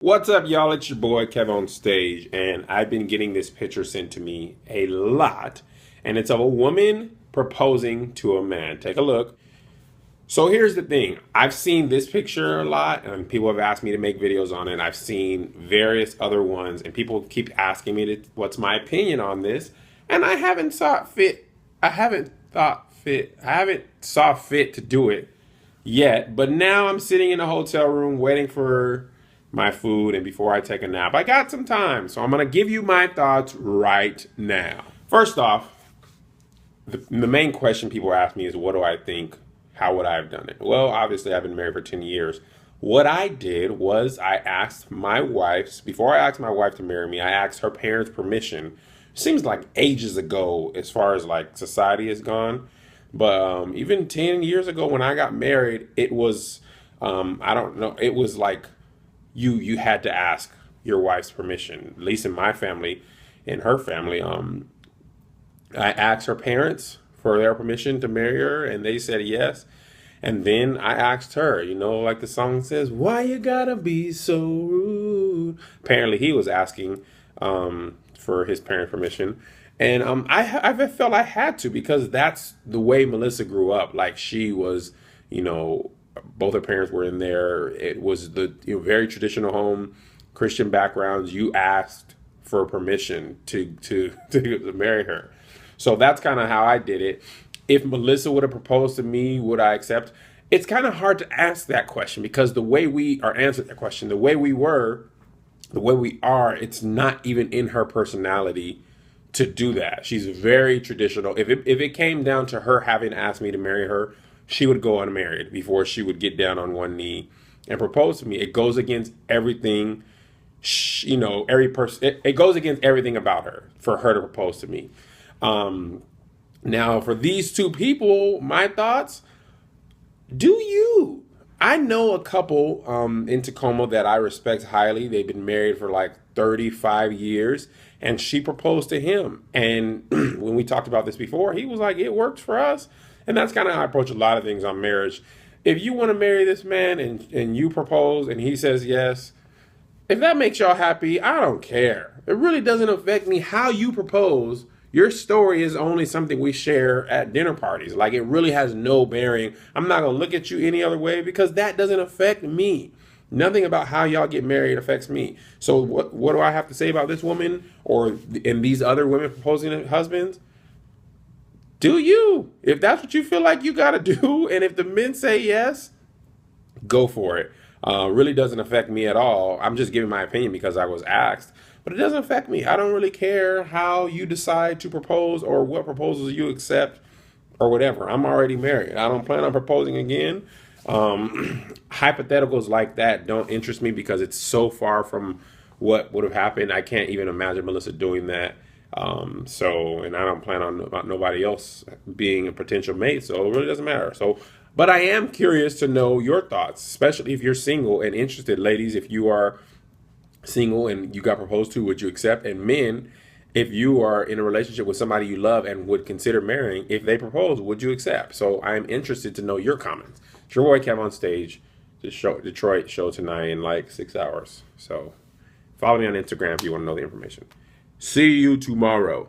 What's up, y'all? It's your boy Kev on stage, and I've been getting this picture sent to me a lot, and it's of a woman proposing to a man. Take a look. So here's the thing. I've seen this picture a lot, and people have asked me to make videos on it. I've seen various other ones, and people keep asking me what's my opinion on this, and I haven't saw fit. I haven't saw fit to do it yet. But now I'm sitting in a hotel room waiting for my food and before I take a nap. I got some time, so I'm going to give you my thoughts right now. First off, the main question people ask me is, what do I think? How would I have done it? Well, obviously, I've been married for 10 years. What I did was before I asked my wife to marry me, I asked her parents' permission. Seems like ages ago as far as like society has gone. But even 10 years ago when I got married, it was, I don't know, it was like you had to ask your wife's permission. At least in my family, in her family, I asked her parents for their permission to marry her, and they said yes. And then I asked her, like the song says, "Why you gotta be so rude?" Apparently, he was asking for his parents' permission, and I felt I had to because that's the way Melissa grew up. Like she was, both her parents were in there. It was the very traditional home, Christian backgrounds. You asked for permission to marry her. So that's kind of how I did it. If Melissa would have proposed to me, would I accept? It's kind of hard to ask that question because the way we are answered that question, the way we are, it's not even in her personality to do that. She's very traditional. If it came down to her having asked me to marry her, she would go unmarried before she would get down on one knee and propose to me. It goes against everything, every person. It goes against everything about her for her to propose to me. Now, for these two people, my thoughts, do you? I know a couple in Tacoma that I respect highly. They've been married for like 35 years, and she proposed to him. And when we talked about this before, he was like, it works for us. And that's kind of how I approach a lot of things on marriage. If you want to marry this man and you propose and he says yes, if that makes y'all happy, I don't care. It really doesn't affect me how you propose. Your story is only something we share at dinner parties. Like, it really has no bearing. I'm not going to look at you any other way because that doesn't affect me. Nothing about how y'all get married affects me. So what do I have to say about this woman and these other women proposing to husbands? Do you? If that's what you feel like you got to do, and if the men say yes, go for it. Really doesn't affect me at all. I'm just giving my opinion because I was asked. But it doesn't affect me. I don't really care how you decide to propose or what proposals you accept or whatever. I'm already married. I don't plan on proposing again. Hypotheticals like that don't interest me because it's so far from what would have happened. I can't even imagine Melissa doing that. And I don't plan on nobody else being a potential mate. So it really doesn't matter. But I am curious to know your thoughts, especially if you're single and interested, ladies. If you are single and you got proposed to, would you accept? And men, if you are in a relationship with somebody you love and would consider marrying, if they propose, would you accept? So I'm interested to know your comments. It's your boy Kev on stage. The Detroit show tonight in like 6 hours. So follow me on Instagram if you want to know the information. See you tomorrow.